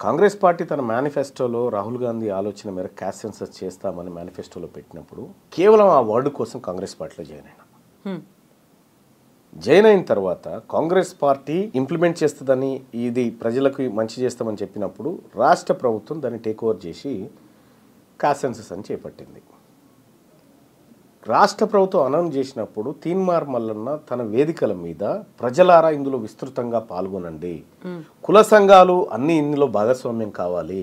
Congress party తన మేనిఫెస్టోలో రాహుల్ గాంధీ ఆలోచన మేర క్యాస్ట్ సెన్సస్ చేస్తామని మేనిఫెస్టోలో పెట్టినప్పుడు కేవలం ఆ వర్డ్ కోసం కాంగ్రెస్ పార్టీలో జాయిన్ అయిన తర్వాత కాంగ్రెస్ పార్టీ ఇంప్లిమెంట్ చేస్తుందని, ఇది ప్రజలకు మంచి చేస్తామని చెప్పినప్పుడు రాష్ట్ర ప్రభుత్వం దాన్ని టేక్ ఓవర్ చేసి క్యాస్ట్ సెన్సస్ అని చేపట్టింది. రాష్ట్ర ప్రభుత్వం అనౌన్స్ చేసినప్పుడు తీన్మార్ మల్లన్న తన వేదికల మీద ప్రజలారా ఇందులో విస్తృతంగా పాల్గొనండి, కుల సంఘాలు అన్ని ఇందులో భాగస్వామ్యం కావాలి,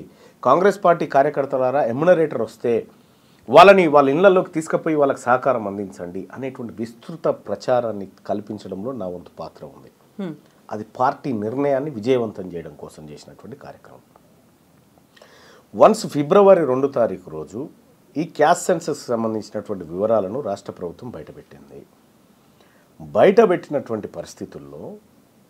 కాంగ్రెస్ పార్టీ కార్యకర్తలారా ఎమ్యునరేటర్ వస్తే వాళ్ళని వాళ్ళ ఇళ్లలోకి తీసుకుపోయి వాళ్ళకి సహకారం అందించండి అనేటువంటి విస్తృత ప్రచారాన్ని కల్పించడంలో నా వంతు పాత్ర ఉంది. అది పార్టీ నిర్ణయాన్ని విజయవంతం చేయడం కోసం చేసినటువంటి కార్యక్రమం. వన్స్ ఫిబ్రవరి 2 తారీఖు రోజు ఈ క్యాస్ట్ సెన్సస్ సంబంధించినటువంటి వివరాలను రాష్ట్ర ప్రభుత్వం బయటపెట్టింది. బయటపెట్టినటువంటి పరిస్థితుల్లో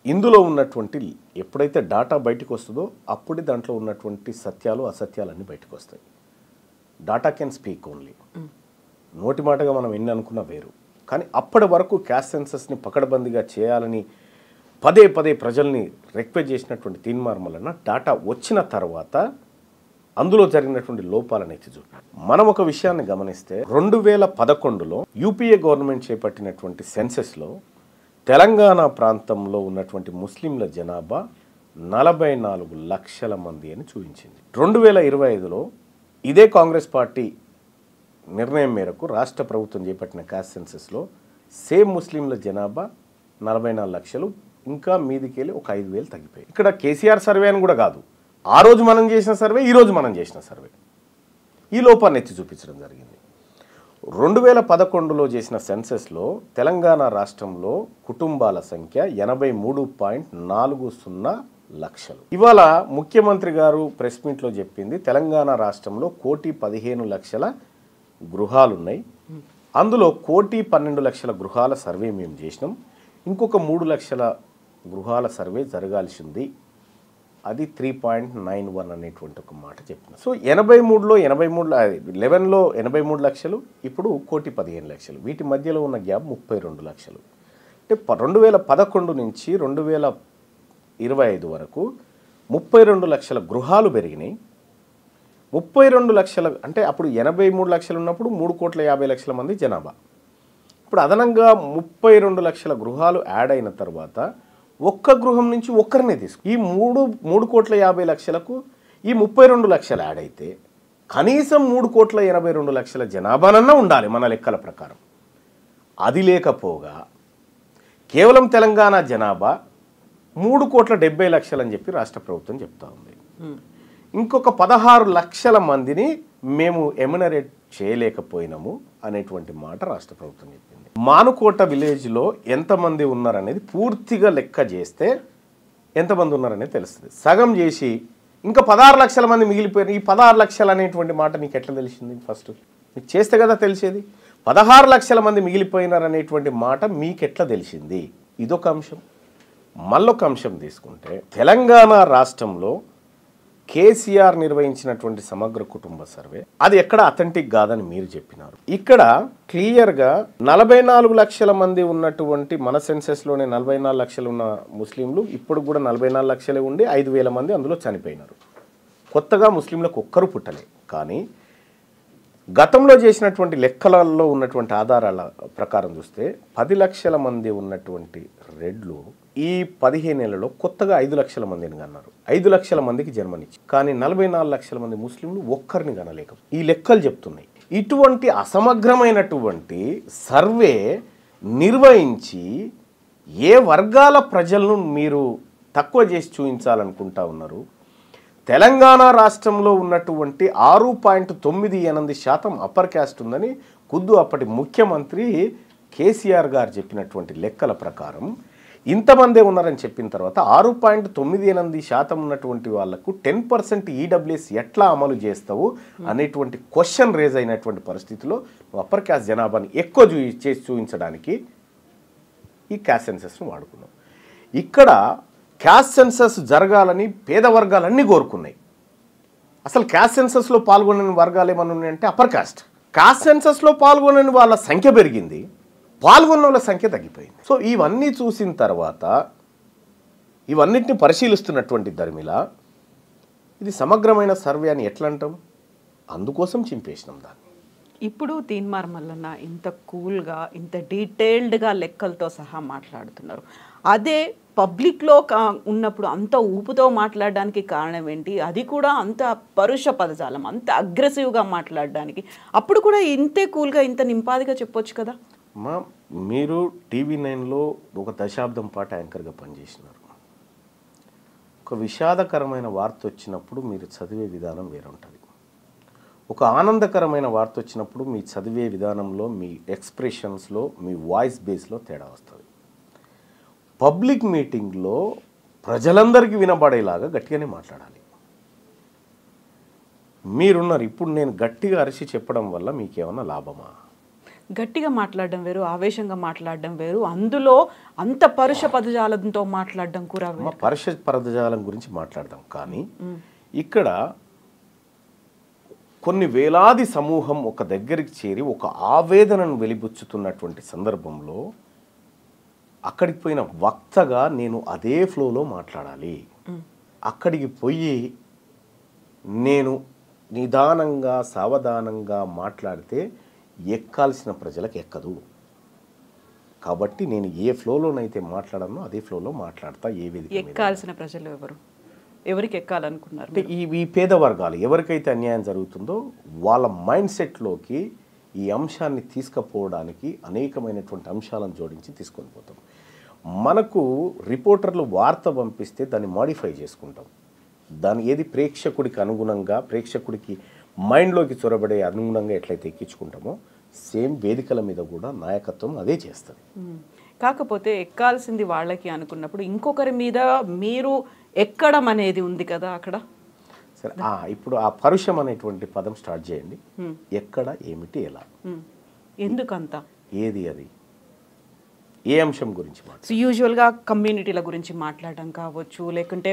ఇందులో ఉన్నటువంటి ఎప్పుడైతే డాటా బయటకు వస్తుందో అప్పుడే దాంట్లో ఉన్నటువంటి సత్యాలు అసత్యాలన్నీ బయటకు వస్తాయి. Data can speak only. నోటి మాటగా మనం ఎన్ని అనుకున్నా వేరు. కానీ అప్పటి వరకు క్యాస్ట్ సెన్సస్ని పకడ్బందీగా చేయాలని పదే పదే ప్రజల్ని రిక్వెస్ట్ చేసినటువంటి తీన్మార్ మల్లన్న డాటా వచ్చిన తర్వాత అందులో జరిగినటువంటి లోపాలను ఎత్తి చూపారు. మనం ఒక విషయాన్ని గమనిస్తే 2011లో యూపీఏ గవర్నమెంట్ చేపట్టినటువంటి సెన్సెస్లో తెలంగాణ ప్రాంతంలో ఉన్నటువంటి ముస్లింల జనాభా 44 లక్షల మంది అని చూపించింది. 2025లో ఇదే కాంగ్రెస్ పార్టీ నిర్ణయం మేరకు రాష్ట్ర ప్రభుత్వం చేపట్టిన క్యాస్ట్ సెన్సెస్లో సేమ్ ముస్లింల జనాభా 44 లక్షలు, ఇంకా మీదికెళ్ళి ఒక 5,000 తగ్గిపోయి. ఇక్కడ కేసీఆర్ సర్వే అని కూడా కాదు, ఆ రోజు మనం చేసిన సర్వే, ఈరోజు మనం చేసిన సర్వే ఈ లోపాన్ని ఎత్తి చూపించడం జరిగింది. 2011లో చేసిన సెన్సెస్లో తెలంగాణ రాష్ట్రంలో కుటుంబాల సంఖ్య 83.40 లక్షలు. ఇవాళ ముఖ్యమంత్రి గారు ప్రెస్ మీట్లో చెప్పింది తెలంగాణ రాష్ట్రంలో 1,15,00,000 గృహాలు ఉన్నాయి, అందులో 1,12,00,000 గృహాల సర్వే మేము చేసినాం, ఇంకొక 3 లక్షల గృహాల సర్వే జరగాల్సింది, అది 3.91 అనేటువంటి ఒక మాట చెప్పిన. సో 83లో 11లో 83 లక్షలు, ఇప్పుడు 1,15,00,000, వీటి మధ్యలో ఉన్న గ్యాప్ 32 లక్షలు. అంటే 2011 నుంచి 2025 వరకు 32 లక్షల గృహాలు పెరిగినాయి. 32 లక్షల అంటే అప్పుడు 83 లక్షలు ఉన్నప్పుడు 3,50,00,000 మంది జనాభా. ఇప్పుడు అదనంగా 32 లక్షల గృహాలు యాడ్ అయిన తర్వాత ఒక్క గృహం నుంచి ఒక్కరినే తీసుకు ఈ 3,50,00,000కు ఈ 32 లక్షలు యాడ్ అయితే కనీసం 3,82,00,000 జనాభానన్నా ఉండాలి మన లెక్కల ప్రకారం. అది లేకపోగా కేవలం తెలంగాణ జనాభా 3,70,00,000 అని చెప్పి రాష్ట్ర ప్రభుత్వం చెప్తా ఉంది. ఇంకొక 16 లక్షల మందిని మేము ఎమ్యునరేట్ చేయలేకపోయినాము అనేటువంటి మాట రాష్ట్ర ప్రభుత్వం చెప్పింది. మానుకోట విలేజ్లో ఎంతమంది ఉన్నారనేది పూర్తిగా లెక్క చేస్తే ఎంతమంది ఉన్నారనేది తెలుస్తుంది. సగం చేసి ఇంకా 16 లక్షల మంది మిగిలిపోయారు. ఈ 16 లక్షలు అనేటువంటి మాట నీకు ఎట్లా తెలిసింది? ఫస్ట్ మీకు చేస్తే కదా తెలిసేది. 16 లక్షల మంది మిగిలిపోయినారనేటువంటి మాట మీకు ఎట్లా తెలిసింది? ఇదొక అంశం. మళ్ళొక అంశం తీసుకుంటే తెలంగాణ రాష్ట్రంలో కేసీఆర్ నిర్వహించినటువంటి సమగ్ర కుటుంబ సర్వే అది ఎక్కడ అథెంటిక్ కాదని మీరు చెప్పినారు. ఇక్కడ క్లియర్గా 44 లక్షల మంది ఉన్నటువంటి మన సెన్సెస్లోనే 44 లక్షలు ఉన్న ముస్లింలు ఇప్పుడు కూడా 44 లక్షలే ఉండి 5,000 మంది అందులో చనిపోయినారు. కొత్తగా ముస్లింలకు ఒక్కరు పుట్టలే. కానీ గతంలో చేసినటువంటి లెక్కలలో ఉన్నటువంటి ఆధారాల ప్రకారం చూస్తే 10 లక్షల మంది ఉన్నటువంటి రెడ్లు ఈ 15 ఏళ్లలో కొత్తగా 5 లక్షల మందిని కన్నారు. 5 లక్షల మందికి జన్మనిచ్చి, కానీ 44 లక్షల మంది ముస్లింలు ఒక్కరిని కనలేక ఈ లెక్కలు చెప్తున్నాయి. ఇటువంటి అసమగ్రమైనటువంటి సర్వే నిర్వహించి ఏ వర్గాల ప్రజలను మీరు తక్కువ చేసి చూపించాలనుకుంటా ఉన్నారు? తెలంగాణ రాష్ట్రంలో ఉన్నటువంటి 6.98% అప్పర్ క్యాస్ట్ ఉందని ఖుద్దు అప్పటి ముఖ్యమంత్రి కేసీఆర్ గారు చెప్పినటువంటి లెక్కల ప్రకారం ఇంతమందే ఉన్నారని చెప్పిన తర్వాత 6.98% ఉన్నటువంటి వాళ్లకు 10% ఈడబ్ల్యూఎస్ ఎట్లా అమలు చేస్తావు అనేటువంటి క్వశ్చన్ రేజ్ అయినటువంటి పరిస్థితిలో అప్పర్ క్యాస్ట్ జనాభాని ఎక్కువ చేసి చూపించడానికి ఈ క్యాస్ట్ సెన్సస్ను వాడుకున్నాం. ఇక్కడ క్యాస్ట్ సెన్సస్ జరగాలని పేద వర్గాలన్నీ కోరుకున్నాయి. అసలు క్యాస్ట్ సెన్సస్లో పాల్గొనని వర్గాలు ఏమన్నా ఉన్నాయంటే అప్పర్ క్యాస్ట్. క్యాస్ట్ సెన్సస్లో పాల్గొనని వాళ్ళ సంఖ్య పెరిగింది, పాల్గొన్న వాళ్ళ సంఖ్య తగ్గిపోయింది. సో ఇవన్నీ చూసిన తర్వాత ఇవన్నిటిని పరిశీలిస్తున్నటువంటి ధర్మిల ఇది సమగ్రమైన సర్వే అని ఎట్లా అంటాం? అందుకోసం చింపేసినాం దాన్ని. ఇప్పుడు తీన్మార్ మల్లన్న ఇంత కూల్గా ఇంత డీటెయిల్డ్గా లెక్కలతో సహా మాట్లాడుతున్నారు. అదే పబ్లిక్లో ఉన్నప్పుడు అంత ఊపుతో మాట్లాడడానికి కారణం ఏంటి? అది కూడా అంత పరుష పదజాలం, అంత అగ్రెసివ్గా మాట్లాడడానికి. అప్పుడు కూడా ఇంతే కూల్గా ఇంత నింపాదిగా చెప్పొచ్చు కదా. మీరు TV9లో ఒక దశాబ్దం పాటు యాంకర్గా పనిచేసినారు. ఒక విషాదకరమైన వార్త వచ్చినప్పుడు మీరు చదివే విధానం వేరుంటుంది. ఒక ఆనందకరమైన వార్త వచ్చినప్పుడు మీ చదివే విధానంలో, మీ ఎక్స్ప్రెషన్స్లో, మీ వాయిస్ బేస్లో తేడా వస్తుంది. పబ్లిక్ మీటింగ్లో ప్రజలందరికీ వినబడేలాగా గట్టిగానే మాట్లాడాలి. మీరున్నారు. ఇప్పుడు నేను గట్టిగా అరిచి చెప్పడం వల్ల మీకేమన్నా లాభమా? గట్టిగా మాట్లాడడం వేరు, ఆవేశంగా మాట్లాడడం వేరు, అందులో అంత పరుష పదజాలంతో మాట్లాడడం కూడా వేరు. పరుష పదజాలం గురించి మాట్లాడదాం, కానీ ఇక్కడ కొన్ని వేలాది సమూహం ఒక దగ్గరికి చేరి ఒక ఆవేదనను వెలిబుచ్చుతున్నటువంటి సందర్భంలో అక్కడికి పోయిన వక్తగా నేను అదే ఫ్లోలో మాట్లాడాలి. అక్కడికి పోయి నేను నిదానంగా సావధానంగా మాట్లాడితే ఎక్కాల్సిన ప్రజలకు ఎక్కదు. కాబట్టి నేను ఏ ఫ్లోలోనైతే మాట్లాడానో అదే ఫ్లోలో మాట్లాడతా. ఏ వేదిక ఎక్కాల్సిన ప్రజలు ఎవరు, ఎవరికి ఎక్కాలనుకున్నారు? అంటే ఈ పేద వర్గాలు ఎవరికైతే అన్యాయం జరుగుతుందో వాళ్ళ మైండ్ సెట్లోకి ఈ అంశాన్ని తీసుకుపోవడానికి అనేకమైనటువంటి అంశాలను జోడించి తీసుకొని పోతాం. మనకు రిపోర్టర్లు వార్త పంపిస్తే దాన్ని మాడిఫై చేసుకుంటాం. దాని ఏది ప్రేక్షకుడికి అనుగుణంగా, ప్రేక్షకుడికి మైండ్లోకి చొరబడే అనుగుణంగా ఎట్లయితే ఎక్కించుకుంటామో సేమ్ వేదికల మీద కూడా నాయకత్వం అదే చేస్తుంది. కాకపోతే ఎక్కాల్సింది వాళ్ళకి అనుకున్నప్పుడు ఇంకొకరి మీద మీరు ఎక్కడం అనేది ఉంది కదా అక్కడ. సరే, ఇప్పుడు ఆ పరుషం అనేటువంటి పదం స్టార్ట్ చేయండి. ఎక్కడ, ఏమిటి, ఎలా, ఎందుకంత, ఏది, అది ఏ అంశం గురించి మాట్లాడు? యూజువల్గా కమ్యూనిటీల గురించి మాట్లాడడం కావచ్చు, లేకుంటే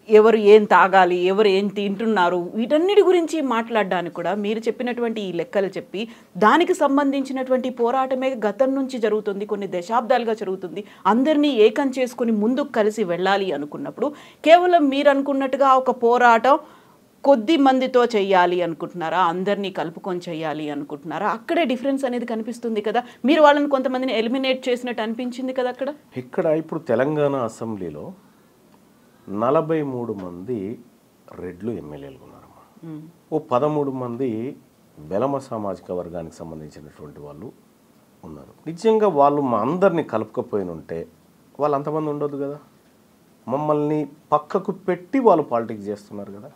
ఎవరు ఏం తాగాలి, ఎవరు ఏం తింటున్నారు, వీటన్నిటి గురించి మాట్లాడడానికి కూడా మీరు చెప్పినటువంటి ఈ లెక్కలు చెప్పి దానికి సంబంధించినటువంటి పోరాటమే గతం నుంచి జరుగుతుంది, కొన్ని దశాబ్దాలుగా జరుగుతుంది. అందరినీ ఏకం చేసుకుని ముందుకు కలిసి వెళ్ళాలి అనుకున్నప్పుడు కేవలం మీరు అనుకున్నట్టుగా ఒక పోరాటం కొద్ది మందితో చెయ్యాలి అనుకుంటున్నారా, అందరినీ కలుపుకొని చెయ్యాలి అనుకుంటున్నారా? అక్కడే డిఫరెన్స్ అనేది కనిపిస్తుంది కదా. మీరు వాళ్ళని కొంతమందిని ఎలిమినేట్ చేసినట్టు అనిపించింది కదా అక్కడ. ఇక్కడ ఇప్పుడు తెలంగాణ అసెంబ్లీలో 43 మంది రెడ్లు ఎమ్మెల్యేలు ఉన్నారమ్మా. ఓ 13 మంది వెలమ సామాజిక వర్గానికి సంబంధించినటువంటి వాళ్ళు ఉన్నారు. నిజంగా వాళ్ళు మా అందరినీ కలుపుకపోయిన ఉంటే వాళ్ళు అంతమంది ఉండొద్దు కదా. మమ్మల్ని పక్కకు పెట్టి వాళ్ళు పాలిటిక్స్ చేస్తున్నారు కదా.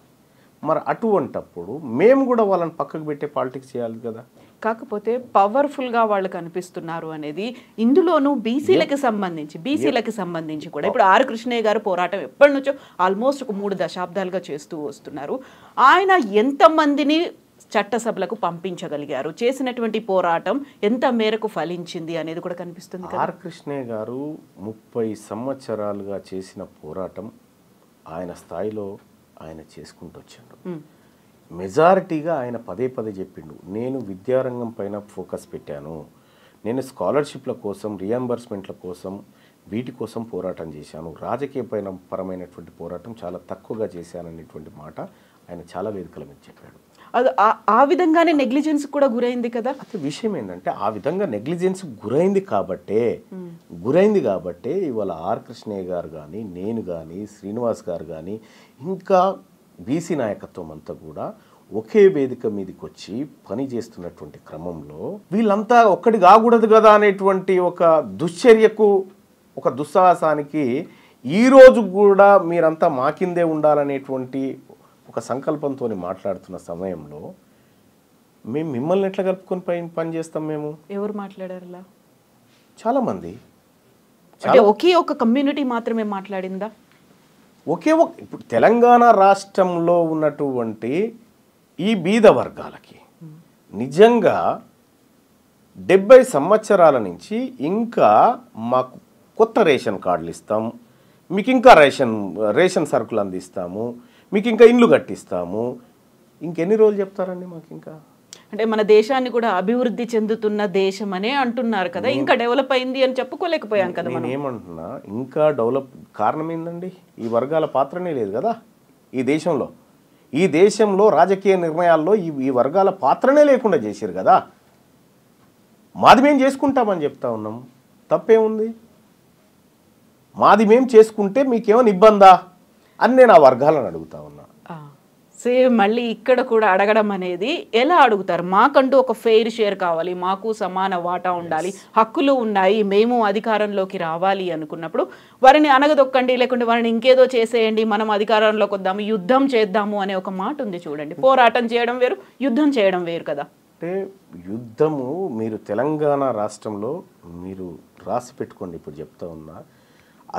మరి అటువంటప్పుడు మేము కూడా వాళ్ళని పక్కకు పెట్టే పాలిటిక్స్ చేయాలి కదా. కాకపోతే పవర్ఫుల్గా వాళ్ళు కనిపిస్తున్నారు అనేది ఇందులోనూ బీసీలకి సంబంధించి కూడా ఇప్పుడు ఆర్ కృష్ణయ్య గారు పోరాటం ఎప్పటి నుంచో ఆల్మోస్ట్ ఒక 3 దశాబ్దాలుగా చేస్తూ వస్తున్నారు. ఆయన ఎంతమందిని చట్టసభలకు పంపించగలిగారు, చేసినటువంటి పోరాటం ఎంత మేరకు ఫలించింది అనేది కూడా కనిపిస్తుంది. ఆర్ కృష్ణయ్య గారు 30 సంవత్సరాలుగా చేసిన పోరాటం ఆయన స్థాయిలో ఆయన చేసుకుంటూ వచ్చాడు. మెజారిటీగా ఆయన పదే చెప్పిండు, నేను విద్యారంగం పైన ఫోకస్ పెట్టాను, నేను స్కాలర్షిప్ల కోసం, రియంబర్స్మెంట్ల కోసం, వీటి కోసం పోరాటం చేశాను, రాజకీయ పరమైనటువంటి పోరాటం చాలా తక్కువగా చేశాననేటువంటి మాట ఆయన చాలా వేదికల మీద చెప్పాడు. అది ఆ విధంగానే నెగ్లిజెన్స్ కూడా గురైంది కదా. అయితే విషయం ఏంటంటే ఆ విధంగా నెగ్లిజెన్స్ గురైంది కాబట్టే ఇవాళ ఆర్ కృష్ణయ్య గారు కానీ, నేను కానీ, శ్రీనివాస్ గారు కానీ, ఇంకా బీసీ నాయకత్వం అంతా కూడా ఒకే వేదిక మీదకి వచ్చి పని చేస్తున్నటువంటి క్రమంలో వీళ్ళంతా ఒక్కటి కాకూడదు కదా అనేటువంటి ఒక దుశ్చర్యకు, ఒక దుస్సాహసానికి ఈరోజు కూడా మీరంతా మా కిందే ఉండాలనేటువంటి ఒక సంకల్పంతో మాట్లాడుతున్న సమయంలో మేము మిమ్మల్ని ఎట్లా కలుపుకొని పని చేస్తాం? మేము ఎవరు మాట్లాడారు? చాలామంది. ఒకే ఒక కమ్యూనిటీ మాత్రమే మాట్లాడిందా? ఇప్పుడు తెలంగాణ రాష్ట్రంలో ఉన్నటువంటి ఈ బీద వర్గాలకి నిజంగా 70 సంవత్సరాల నుంచి ఇంకా మాకు కొత్త రేషన్ కార్డులు ఇస్తాం, మీకు ఇంకా రేషన్ సరుకులు అందిస్తాము, మీకు ఇంకా ఇండ్లు కట్టిస్తాము, ఇంకెన్ని రోజులు చెప్తారండి మాకు? ఇంకా అంటే మన దేశాన్ని కూడా అభివృద్ధి చెందుతున్న దేశం అనే అంటున్నారు కదా, ఇంకా డెవలప్ అయింది అని చెప్పుకోలేకపోయాం కదా. నేను ఏమంటున్నా, ఇంకా డెవలప్ కారణం ఏందండి? ఈ వర్గాల పాత్రనే లేదు కదా. ఈ దేశంలో రాజకీయ నిర్ణయాల్లో ఈ వర్గాల పాత్రనే లేకుండా చేశారు కదా. మాది మేము చేసుకుంటామని చెప్తా ఉన్నాం, తప్పేముంది? మాది మేము చేసుకుంటే మీకేమైనా ఇబ్బందా అని నేను ఆ వర్గాలను అడుగుతా ఉన్నా. సేమ్ మళ్ళీ ఇక్కడ కూడా అడగడం అనేది ఎలా అడుగుతారు? మాకంటూ ఒక ఫెయిర్ షేర్ కావాలి, మాకు సమాన వాటా ఉండాలి, హక్కులు ఉన్నాయి, మేము అధికారంలోకి రావాలి అనుకున్నప్పుడు వారిని అనగదొక్కండి, లేకుంటే వారిని ఇంకేదో చేసేయండి, మనం అధికారంలోకి వద్దాము, యుద్ధం చేద్దాము అనే ఒక మాట ఉంది చూడండి. పోరాటం చేయడం వేరు, యుద్ధం చేయడం వేరు కదా. అంటే యుద్ధము మీరు తెలంగాణ రాష్ట్రంలో మీరు రాసి పెట్టుకోండి. ఇప్పుడు చెప్తా ఉన్నా,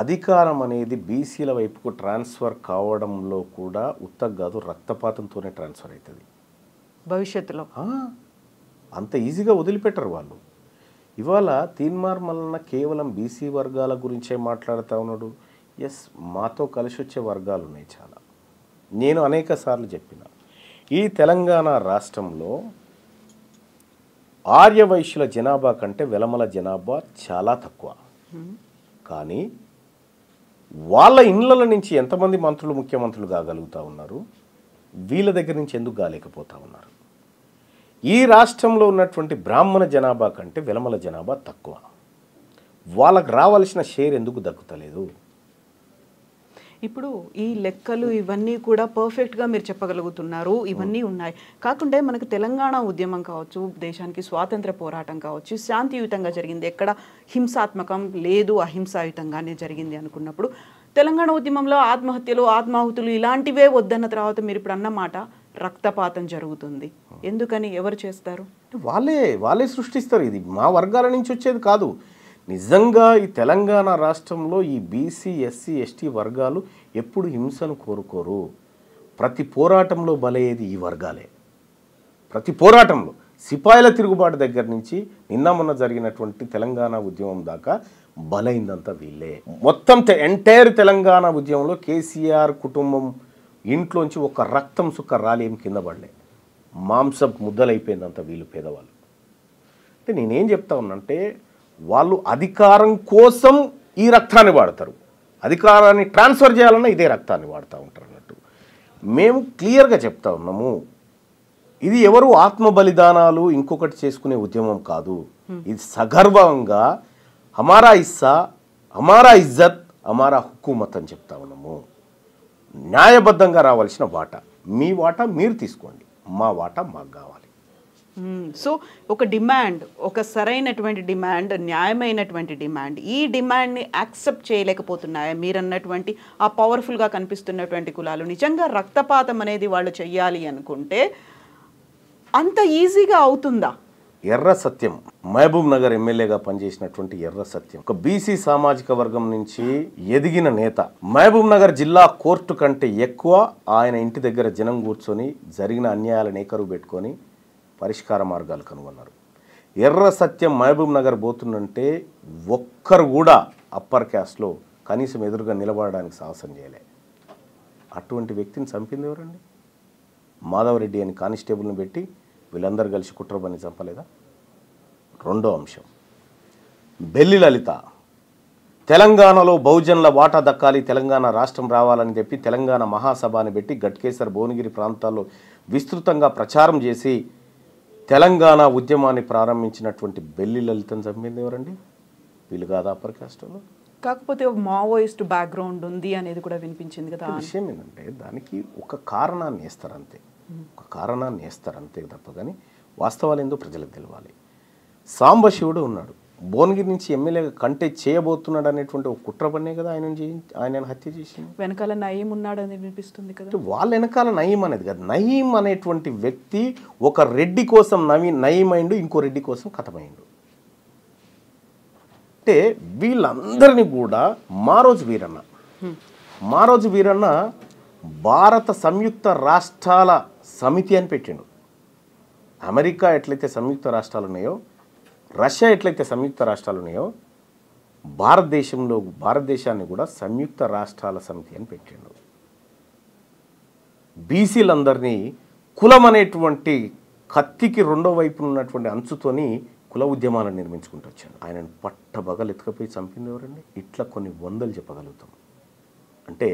అధికారం అనేది బీసీల వైపుకు ట్రాన్స్ఫర్ కావడంలో కూడా కాదు, రక్తపాతంతోనే ట్రాన్స్ఫర్ అవుతుంది భవిష్యత్తులో. అంత ఈజీగా వదిలిపెట్టరు వాళ్ళు. ఇవాళ తీన్మార్ మల్లన్న కేవలం బీసీ వర్గాల గురించే మాట్లాడుతూ ఉన్నాడు. ఎస్, మాతో కలిసి వచ్చే వర్గాలు ఉన్నాయి చాలా. నేను అనేక సార్లు చెప్పిన, ఈ తెలంగాణ రాష్ట్రంలో ఆర్యవైశ్యుల జనాభా కంటే వెలమల జనాభా చాలా తక్కువ. కానీ వాళ్ళ ఇండ్ల నుంచి ఎంతమంది మంత్రులు ముఖ్యమంత్రులు కాగలుగుతూ ఉన్నారు, వీళ్ళ దగ్గర నుంచి ఎందుకు కాలేకపోతూ ఉన్నారు? ఈ రాష్ట్రంలో ఉన్నటువంటి బ్రాహ్మణ జనాభా కంటే వెలమల జనాభా తక్కువ. వాళ్ళకు రావాల్సిన షేర్ ఎందుకు దక్కుతలేదు? ఇప్పుడు ఈ లెక్కలు ఇవన్నీ కూడా పర్ఫెక్ట్గా మీరు చెప్పగలుగుతున్నారు, ఇవన్నీ ఉన్నాయి. కాకుంటే మనకు తెలంగాణ ఉద్యమం కావచ్చు, దేశానికి స్వాతంత్ర పోరాటం కావచ్చు, శాంతియుతంగా జరిగింది, ఎక్కడ హింసాత్మకం లేదు, అహింసాయుతంగానే జరిగింది అనుకున్నప్పుడు తెలంగాణ ఉద్యమంలో ఆత్మహత్యలు, ఆత్మాహుతులు ఇలాంటివే వద్దన్న తర్వాత మీరు ఇప్పుడు అన్నమాట రక్తపాతం జరుగుతుంది. ఎందుకని? ఎవరు చేస్తారు? వాళ్ళే సృష్టిస్తారు. ఇది మా వర్గాల నుంచి వచ్చేది కాదు. నిజంగా ఈ తెలంగాణ రాష్ట్రంలో ఈ బీసీ, ఎస్సీ, ఎస్టీ వర్గాలు ఎప్పుడు హింసను కోరుకోరు. ప్రతి పోరాటంలో బలయ్యేది ఈ వర్గాలే. ప్రతి పోరాటంలో సిపాయిల తిరుగుబాటు దగ్గర నుంచి నిన్న మొన్న జరిగినటువంటి తెలంగాణ ఉద్యమం దాకా బలైందంతా వీళ్ళే. మొత్తం ఎంటైర్ తెలంగాణ ఉద్యమంలో కేసీఆర్ కుటుంబం ఇంట్లోంచి ఒక రక్తం సుక్క రాలేం కింద పడలే. మాంసం ముద్దలైపోయిందంతా వీళ్ళు పేదవాళ్ళు. అంటే నేనేం చెప్తా ఉన్నానంటే, వాళ్ళు అధికారం కోసం ఈ రక్తాన్ని వాడతారు, అధికారాన్ని ట్రాన్స్ఫర్ చేయాలన్నా ఇదే రక్తాన్ని వాడుతూ ఉంటారు అన్నట్టు. మేము క్లియర్గా చెప్తా ఉన్నాము, ఇది ఎవరు ఆత్మ బలిదానాలు ఇంకొకటి చేసుకునే ఉద్యమం కాదు. ఇది సగర్వంగా హమారా ఇస్సా, హమారా ఇజ్జత్, హమారా హుకూమత్ అని చెప్తా ఉన్నాము. న్యాయబద్ధంగా రావాల్సిన వాటా మీ వాటా మీరు తీసుకోండి, మా వాటా మాకు కావాలి. సో ఒక డిమాండ్, ఒక సరైనటువంటి డిమాండ్, న్యాయమైనటువంటి డిమాండ్, ఈ డిమాండ్ని యాక్సెప్ట్ చేయలేకపోతున్నాయా మీరన్నటువంటి ఆ పవర్ఫుల్గా కనిపిస్తున్నటువంటి కులాలు? నిజంగా రక్తపాతం అనేది వాళ్ళు చెయ్యాలి అనుకుంటే అంత ఈజీగా అవుతుందా? ఎర్ర సత్యం మహబూబ్ నగర్ ఎమ్మెల్యేగా పనిచేసినటువంటి ఎర్ర సత్యం ఒక బీసీ సామాజిక వర్గం నుంచి ఎదిగిన నేత. మహబూబ్ నగర్ జిల్లా కోర్టు కంటే ఎక్కువ ఆయన ఇంటి దగ్గర జనం కూర్చొని జరిగిన అన్యాయాలను ఏకరువు పెట్టుకొని పరిష్కార మార్గాలు కనుగొన్నారు. ఎర్ర సత్యం మహబూబ్ నగర్ పోతుందంటే ఒక్కరు కూడా అప్పర్ క్యాస్ట్లో కనీసం ఎదురుగా నిలబడడానికి సాహసం చేయలే. అటువంటి వ్యక్తిని చంపింది ఎవరండి? మాధవరెడ్డి అని కానిస్టేబుల్ని పెట్టి వీళ్ళందరూ కలిసి కుట్రబని చంపలేదా? రెండో అంశం, బెల్లి లలిత తెలంగాణలో బహుజనుల వాటా దక్కాలి, తెలంగాణ రాష్ట్రం రావాలని చెప్పి తెలంగాణ మహాసభని పెట్టి గట్కేసర్, భువనగిరి ప్రాంతాల్లో విస్తృతంగా ప్రచారం చేసి తెలంగాణ ఉద్యమాన్ని ప్రారంభించినటువంటి బెల్లి లలితను చంపింది ఎవరండి? వీళ్ళు కాదా అప్పర్ కాస్ట్లో? కాకపోతే మావోయిస్ట్ బ్యాక్గ్రౌండ్ ఉంది అనేది కూడా వినిపించింది కదా. విషయం ఏంటంటే దానికి ఒక కారణాన్ని వేస్తారంతే, ఒక కారణాన్ని వేస్తారంతే తప్ప కానీ వాస్తవాలు ఏందో ప్రజలకు తెలియాలి. సాంబశివుడు ఉన్నాడు, భువనగిరి నుంచి ఎమ్మెల్యేగా కంటెస్ట్ చేయబోతున్నాడు అనేటువంటి ఒక కుట్రపన్నే కదా ఆయన హత్య చేసింది. వెనకాల నయీం ఉన్నాడు అని వినిపిస్తుంది కదా. వాళ్ళ వెనకాల నయీం అనేది కాదు, నయీం అనేటువంటి వ్యక్తి ఒక రెడ్డి కోసం నయీం అయిండు, ఇంకో రెడ్డి కోసం కథమైండు. అంటే వీళ్ళందరినీ కూడా మారోజు వీరన్న భారత సంయుక్త రాష్ట్రాల సమితి అని పెట్టిండు. అమెరికా ఎట్లయితే సంయుక్త రాష్ట్రాలు ఉన్నాయో, రష్యా ఎట్లయితే సంయుక్త రాష్ట్రాలు ఉన్నాయో, భారతదేశాన్ని కూడా సంయుక్త రాష్ట్రాల సమితి అని పెట్టిండు. బీసీలందరినీ కులం అనేటువంటి కత్తికి రెండో వైపు ఉన్నటువంటి అంచుతోని కుల ఉద్యమాలను నిర్మించుకుంటూ వచ్చాడు. ఆయనను పట్టబగలు ఎత్తుకపోయి చంపింది ఎవరండి? ఇట్లా కొన్ని వందలు చెప్పగలుగుతాం. అంటే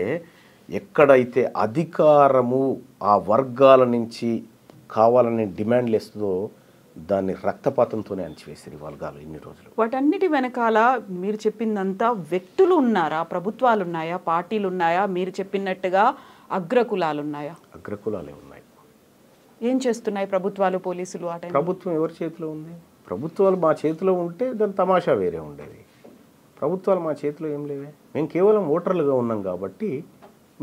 ఎక్కడైతే అధికారము ఆ వర్గాల నుంచి కావాలని డిమాండ్లు వేస్తుందో దాన్ని రక్తపాతంతోనే అణచివేసారు ఈ వర్గాలు ఇన్ని రోజులు. వాటన్నిటి వెనకాల మీరు చెప్పిందంతా వ్యక్తులు ఉన్నారా, ప్రభుత్వాలు ఉన్నాయా, పార్టీలు ఉన్నాయా, మీరు చెప్పినట్టుగా అగ్రకులాలు ఉన్నాయా? అగ్రకులాలే ఉన్నాయి. ఏం చేస్తున్నాయి ప్రభుత్వాలు, పోలీసులు? ఆ టైం ప్రభుత్వం ఎవరి చేతిలో ఉంది? ప్రభుత్వాలు మా చేతిలో ఉంటే దాని తమాషా వేరే ఉండేది. ప్రభుత్వాలు మా చేతిలో ఏం లేవే. మేము కేవలం ఓటర్లుగా ఉన్నాం కాబట్టి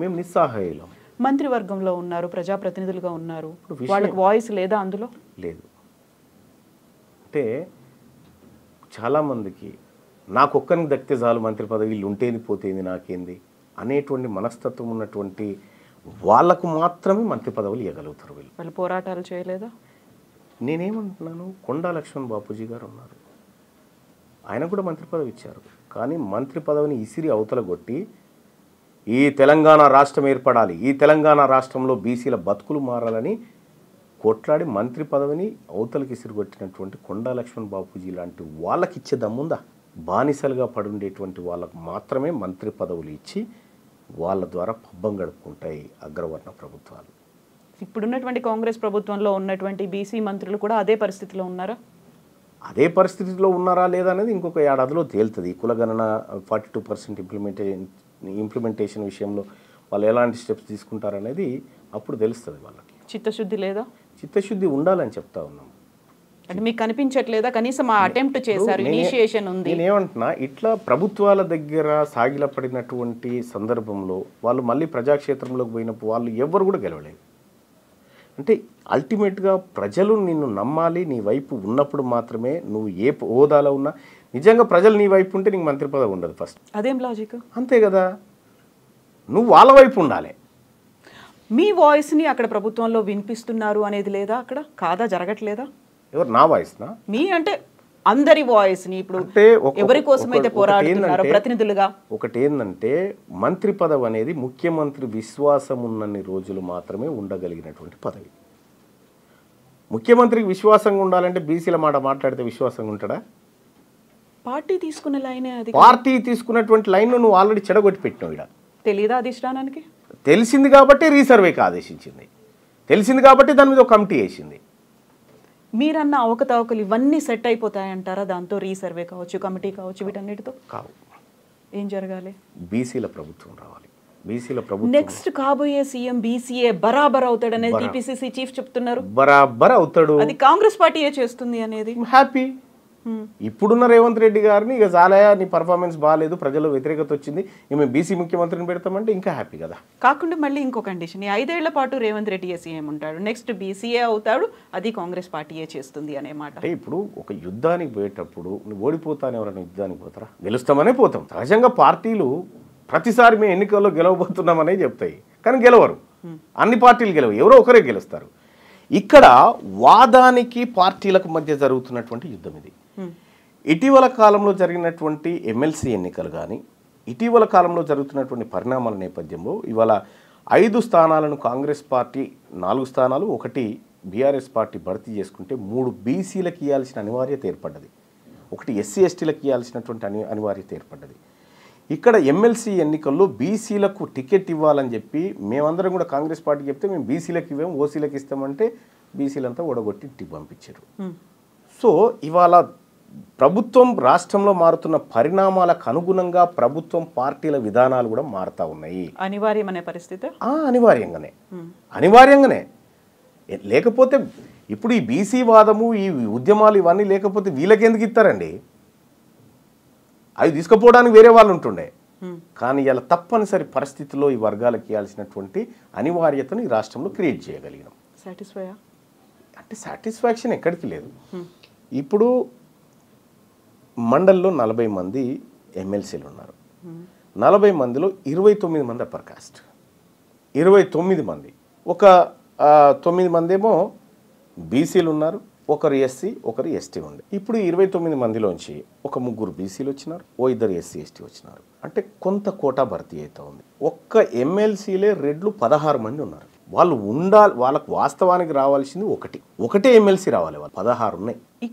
మేము నిస్సహాయులం. మంత్రివర్గంలో ఉన్నారు, ప్రజాప్రతినిధులుగా ఉన్నారు, వాళ్ళకి వాయిస్ లేదా అందులో? లేదు. అంటే చాలామందికి నాకొక్కరికి దక్కితే చాలు మంత్రి పదవి, వీళ్ళు ఉంటేది పోతేంది నాకేంది అనేటువంటి మనస్తత్వం ఉన్నటువంటి వాళ్ళకు మాత్రమే మంత్రి పదవులు ఇవ్వగలుగుతారు. వాళ్ళు పోరాటాలు చేయలేదా? నేనేమంటున్నాను, కొండా లక్ష్మణ్ బాపూజీ గారు ఉన్నారు, ఆయన కూడా మంత్రి పదవి ఇచ్చారు. కానీ మంత్రి పదవిని ఇసిరి అవతల కొట్టి ఈ తెలంగాణ రాష్ట్రం ఏర్పడాలి, ఈ తెలంగాణ రాష్ట్రంలో బీసీల బతుకులు మారాలని కొట్లాడి మంత్రి పదవిని అవతలకి ఇసిరిగొట్టినటువంటి కొండా లక్ష్మణ్ బాపూజీ లాంటి వాళ్ళకి ఇచ్చే దమ్ముందా? బానిసలుగా పడుండేటువంటి వాళ్ళకు మాత్రమే మంత్రి పదవులు ఇచ్చి వాళ్ళ ద్వారా పబ్బం గడుపుకుంటాయి అగ్రవర్ణ ప్రభుత్వాలు. ఇప్పుడున్నటువంటి కాంగ్రెస్ ప్రభుత్వంలో ఉన్నటువంటి బీసీ మంత్రులు కూడా అదే పరిస్థితిలో ఉన్నారా? అదే పరిస్థితిలో ఉన్నారా లేదా అనేది ఇంకొక ఏడాదిలో తేలుతుంది. కులగణన 42% ఇంప్లిమెంటేషన్ విషయంలో వాళ్ళు ఎలాంటి స్టెప్స్ తీసుకుంటారనేది అప్పుడు తెలుస్తుంది వాళ్ళకి. చిత్తశుద్ధి లేదా? చిత్తశుద్ధి ఉండాలని చెప్తా ఉన్నాం. అంటే మీకు కనిపించట్లేదా? కనీసం ఆ అటెంప్ట్ చేశారు, ఇనిషియేషన్ ఉంది. నేనేమంటున్నా, ఇట్లా ప్రభుత్వాల దగ్గర సాగిలపడినటువంటి సందర్భంలో వాళ్ళు మళ్ళీ ప్రజాక్షేత్రంలోకి పోయినప్పుడు వాళ్ళు ఎవరు కూడా గెలవలేదు. అంటే అల్టిమేట్గా ప్రజలు నిన్ను నమ్మాలి, నీ వైపు ఉన్నప్పుడు మాత్రమే నువ్వు ఏ హోదాలో ఉన్నా. నిజంగా ప్రజలు నీ వైపు ఉంటే నీకు మంత్రి పదవి ఉండదు ఫస్ట్. అదేం లాజిక్? అంతే కదా, నువ్వు వాళ్ళ వైపు ఉండాలి. మీ వాయిస్ని అక్కడ ప్రభుత్వంలో వినిపిస్తున్నారు అనేది లేదా? అక్కడ కాదా, జరగట్లేదా? ఎవరు నా వాయిస్నా? మీ అంటే అందరి వాయిస్ని ఇప్పుడు ఎవరి కోసమైతే పోరాడుతున్నారో ప్రతినిధులుగా. ఒకటి ఏంటంటే, మంత్రి పదవి అనేది ముఖ్యమంత్రి విశ్వాసం ఉన్నన్ని రోజులు మాత్రమే ఉండగలిగినటువంటి పదవి. ముఖ్యమంత్రికి విశ్వాసంగా ఉండాలంటే బీసీల మాట మాట్లాడితే విశ్వాసంగా ఉంటాడా? పార్టీ తీసుకున్న లైనే అది. పార్టీ తీసుకున్నటువంటి లైన్ నువ్వు ఆల్రెడీ చెడగొట్టి పెట్టినావు. ఇక్కడ తెలీదా అధిష్టానానికి? తెలిసింది కాబట్టి రీసర్వేకి ఆదేశించింది, తెలిసింది కాబట్టి దాని మీద ఒక కమిటీ వేసింది. మీరన్న అవకతవకలు ఇవన్నీ సెట్ అయిపోతాయంటారా దాంతో? రీసర్వే కావచ్చు, కమిటీ కావచ్చు, వీటన్నిటితో కావు. ఏం జరగాలి? బీసీల ప్రభుత్వం రావాలి. బీసీల ప్రభుత్వం నెక్స్ట్ కాబోయే సీఎం బీసీఏ బరాబర్ అవుతాడనేది టీపీసీసీ చీఫ్ చెప్తున్నారు. బరాబర్ అవుతాడు, అది కాంగ్రెస్ పార్టీయే చేస్తుంది అనేది. హ్యాపీ. ఇప్పుడున్న రేవంత్ రెడ్డి గారిని ఇక చాలయా, నీ పర్ఫార్మెన్స్ బాగాలేదు, ప్రజల్లో వ్యతిరేకత వచ్చింది, మేము బీసీ ముఖ్యమంత్రిని పెడతామంటే ఇంకా హ్యాపీ కదా. కాకుండా మళ్ళీ ఇంకో కండిషన్, ఈ 5 ఏళ్ల పాటు రేవంత్ రెడ్డి సీఎం ఉంటాడు, నెక్స్ట్ బీసీఏ అవుతాడు, అది కాంగ్రెస్ పార్టీయే చేస్తుంది అనే మాట. అంటే ఇప్పుడు ఒక యుద్ధానికి పోయేటప్పుడు నువ్వు ఓడిపోతాను, ఎవరైనా యుద్ధానికి పోతారా? గెలుస్తామనే పోతాం. సహజంగా పార్టీలు ప్రతిసారి మేము ఎన్నికల్లో గెలవబోతున్నామనే చెప్తాయి, కానీ గెలవరు. అన్ని పార్టీలు గెలవు, ఎవరో ఒకరే గెలుస్తారు. ఇక్కడ వాదానికి పార్టీలకు మధ్య జరుగుతున్నటువంటి యుద్ధం ఇది. ఇటీవల కాలంలో జరిగినటువంటి ఎమ్మెల్సీ ఎన్నికలు కానీ, ఇటీవల కాలంలో జరుగుతున్నటువంటి పరిణామాల నేపథ్యంలో ఇవాళ 5 స్థానాలను కాంగ్రెస్ పార్టీ, 4 స్థానాలు 1 బీఆర్ఎస్ పార్టీ భర్తీ చేసుకుంటే 3 బీసీలకు ఇవ్వాల్సిన అనివార్యత ఏర్పడ్డది, 1 ఎస్సీ ఎస్టీలకు ఇవ్వాల్సినటువంటి అనివార్యత ఏర్పడ్డది. ఇక్కడ ఎమ్మెల్సీ ఎన్నికల్లో బీసీలకు టికెట్ ఇవ్వాలని చెప్పి మేమందరం కూడా కాంగ్రెస్ పార్టీ చెప్తే మేము బీసీలకు ఇవ్వాము, ఓసీలకు ఇస్తామంటే బీసీలంతా ఓడగొట్టి ఇంటికి పంపించారు. సో ఇవాళ ప్రభుత్వం రాష్ట్రంలో మారుతున్న పరిణామాలకు అనుగుణంగా ప్రభుత్వం పార్టీల విధానాలు కూడా మారుతూ ఉన్నాయి. అనివార్యమనే పరిస్థితి. అనివార్యంగానే లేకపోతే ఇప్పుడు ఈ బీసీ వాదము, ఈ ఉద్యమాలు ఇవన్నీ లేకపోతే వీళ్ళకెందుకు ఇస్తారండి? అవి తీసుకుపోవడానికి వేరే వాళ్ళు ఉంటుండే. కానీ ఇలా తప్పనిసరి పరిస్థితుల్లో ఈ వర్గాలకు ఇవ్వాల్సినటువంటి అనివార్యతను ఈ రాష్ట్రంలో క్రియేట్ చేయగలిగినాం. అంటే సాటిస్ఫాక్షన్ ఎక్కడికి లేదు. ఇప్పుడు మండల్లో 40 మంది ఎమ్మెల్సీలు ఉన్నారు. 40 మందిలో 29 మంది అప్పర్ కాస్ట్, 29 మంది, ఒక 9 మంది ఏమో బీసీలు ఉన్నారు, ఒకరు ఎస్సీ ఒకరు ఎస్టీ ఉంది. ఇప్పుడు 29 మందిలోంచి ఒక 3 బీసీలు వచ్చినారు, 2 ఎస్సీ ఎస్టీ వచ్చినారు. అంటే కొంత కోటా భర్తీ అవుతా ఉంది. ఒక్క ఎమ్మెల్సీలే రెడ్లు 16 మంది ఉన్నారు. వాళ్ళు ఉండాలి, వాళ్ళకు వాస్తవానికి రావాల్సింది ఒకటే ఎమ్మెల్సీ రావాలి, వాళ్ళు 16 ఉన్నాయి.